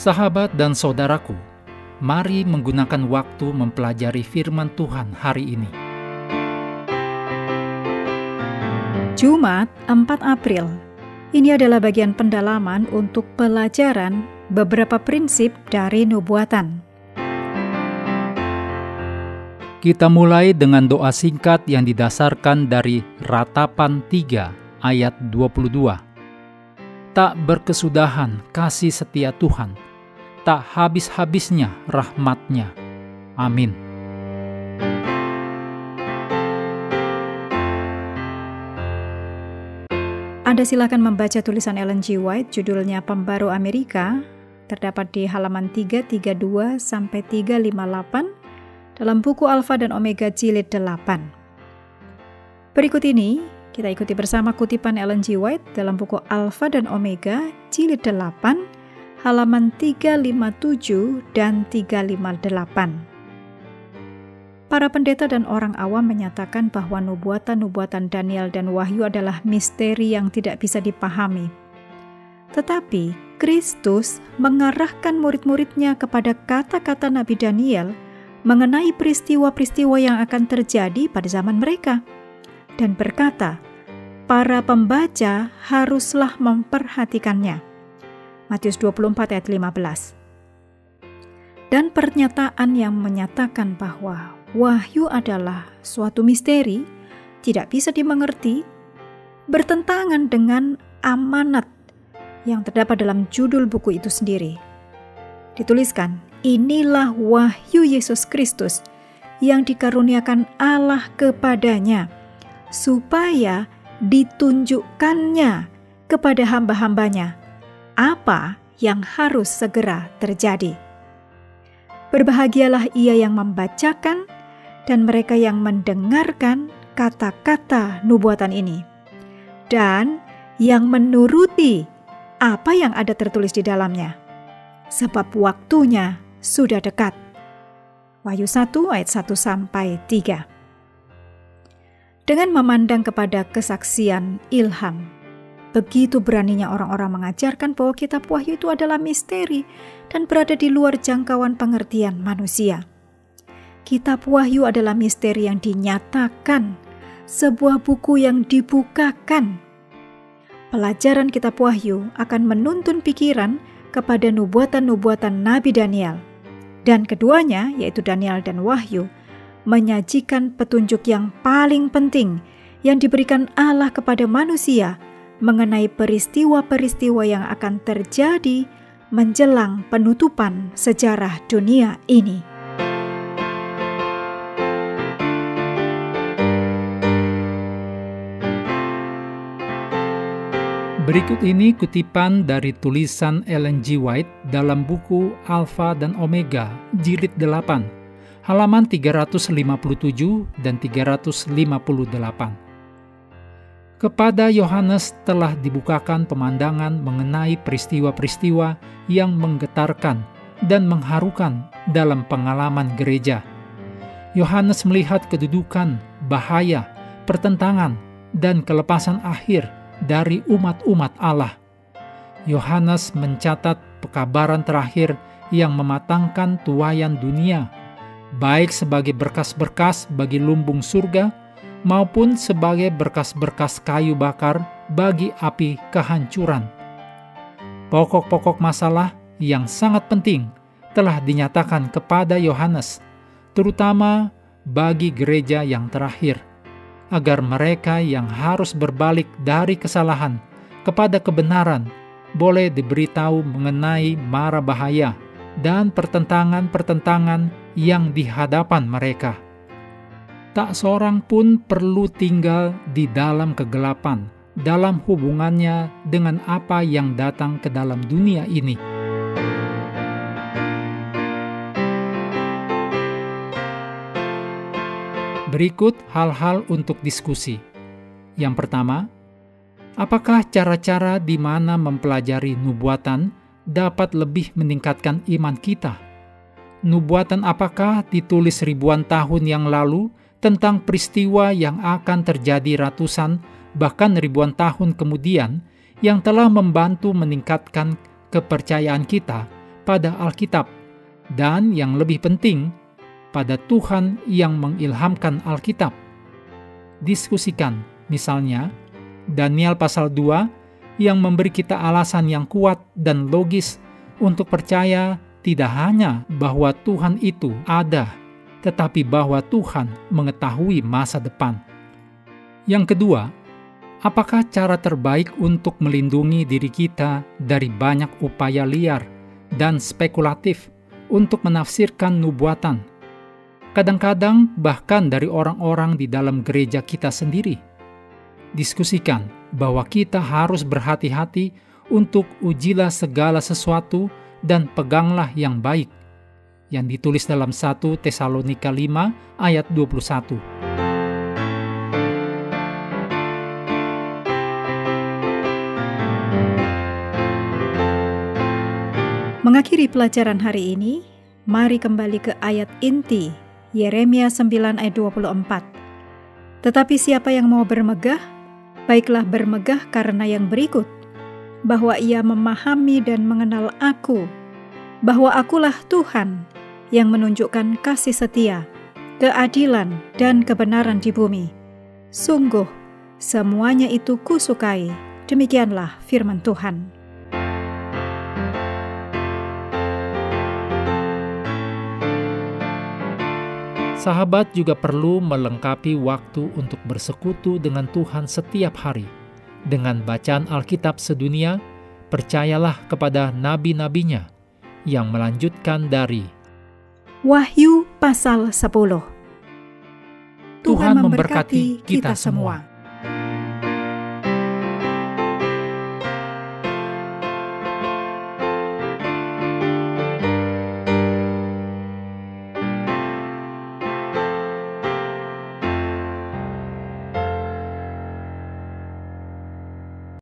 Sahabat dan saudaraku, mari menggunakan waktu mempelajari firman Tuhan hari ini. Jumat 4 April. Ini adalah bagian pendalaman untuk pelajaran beberapa prinsip dari nubuatan. Kita mulai dengan doa singkat yang didasarkan dari Ratapan 3 ayat 22. Tak berkesudahan kasih setia Tuhan, tak habis-habisnya rahmat-Nya. Amin. Anda silakan membaca tulisan Ellen G. White, judulnya Pembaru Amerika, terdapat di halaman 332 sampai 358 dalam buku Alfa dan Omega jilid 8. Berikut ini kita ikuti bersama kutipan Ellen G. White dalam buku Alfa dan Omega jilid 8 halaman 357 dan 358. Para pendeta dan orang awam menyatakan bahwa nubuatan-nubuatan Daniel dan Wahyu adalah misteri yang tidak bisa dipahami. Tetapi Kristus mengarahkan murid-muridnya kepada kata-kata Nabi Daniel mengenai peristiwa-peristiwa yang akan terjadi pada zaman mereka, dan berkata, para pembaca haruslah memperhatikannya. Matius 24 ayat 15. Dan pernyataan yang menyatakan bahwa Wahyu adalah suatu misteri, tidak bisa dimengerti, bertentangan dengan amanat yang terdapat dalam judul buku itu sendiri. Dituliskan, inilah wahyu Yesus Kristus yang dikaruniakan Allah kepadanya, supaya ditunjukkannya kepada hamba-hambanya apa yang harus segera terjadi. Berbahagialah ia yang membacakan dan mereka yang mendengarkan kata-kata nubuatan ini, dan yang menuruti apa yang ada tertulis di dalamnya, sebab waktunya sudah dekat. Wahyu 1 ayat 1 sampai 3. Dengan memandang kepada kesaksian ilham, begitu beraninya orang-orang mengajarkan bahwa kitab Wahyu itu adalah misteri dan berada di luar jangkauan pengertian manusia. Kitab Wahyu adalah misteri yang dinyatakan, sebuah buku yang dibukakan. Pelajaran kitab Wahyu akan menuntun pikiran kepada nubuatan-nubuatan Nabi Daniel, dan keduanya, yaitu Daniel dan Wahyu, menyajikan petunjuk yang paling penting yang diberikan Allah kepada manusia mengenai peristiwa-peristiwa yang akan terjadi menjelang penutupan sejarah dunia ini. Berikut ini kutipan dari tulisan Ellen G. White dalam buku Alfa dan Omega jilid 8 halaman 357 dan 358. Kepada Yohanes telah dibukakan pemandangan mengenai peristiwa-peristiwa yang menggetarkan dan mengharukan dalam pengalaman gereja. Yohanes melihat kedudukan, bahaya, pertentangan, dan kelepasan akhir dari umat-umat Allah. Yohanes mencatat pekabaran terakhir yang mematangkan tuaian dunia, baik sebagai berkas-berkas bagi lumbung surga, maupun sebagai berkas-berkas kayu bakar bagi api kehancuran. Pokok-pokok masalah yang sangat penting telah dinyatakan kepada Yohanes, terutama bagi gereja yang terakhir, agar mereka yang harus berbalik dari kesalahan kepada kebenaran boleh diberitahu mengenai mara bahaya dan pertentangan-pertentangan yang di hadapan mereka. Tak seorang pun perlu tinggal di dalam kegelapan dalam hubungannya dengan apa yang datang ke dalam dunia ini. Berikut hal-hal untuk diskusi. Yang pertama, apakah cara-cara di mana mempelajari nubuatan dapat lebih meningkatkan iman kita? Nubuatan apakah ditulis ribuan tahun yang lalu tentang peristiwa yang akan terjadi ratusan bahkan ribuan tahun kemudian yang telah membantu meningkatkan kepercayaan kita pada Alkitab, dan yang lebih penting, pada Tuhan yang mengilhamkan Alkitab. Diskusikan, misalnya, Daniel pasal 2 yang memberi kita alasan yang kuat dan logis untuk percaya tidak hanya bahwa Tuhan itu ada, tetapi bahwa Tuhan mengetahui masa depan. Yang kedua, apakah cara terbaik untuk melindungi diri kita dari banyak upaya liar dan spekulatif untuk menafsirkan nubuatan? Kadang-kadang bahkan dari orang-orang di dalam gereja kita sendiri. Diskusikan bahwa kita harus berhati-hati untuk ujilah segala sesuatu dan peganglah yang baik, yang ditulis dalam 1 Tesalonika 5 ayat 21. Mengakhiri pelajaran hari ini, mari kembali ke ayat inti Yeremia 9 ayat 24. Tetapi siapa yang mau bermegah, baiklah bermegah karena yang berikut, bahwa ia memahami dan mengenal aku, bahwa akulah Tuhan yang menunjukkan kasih setia, keadilan dan kebenaran di bumi. Sungguh, semuanya itu kusukai. Demikianlah firman Tuhan. Sahabat juga perlu melengkapi waktu untuk bersekutu dengan Tuhan setiap hari. Dengan bacaan Alkitab sedunia, percayalah kepada nabi-nabinya yang melanjutkan dari Wahyu pasal 10. Tuhan memberkati kita semua.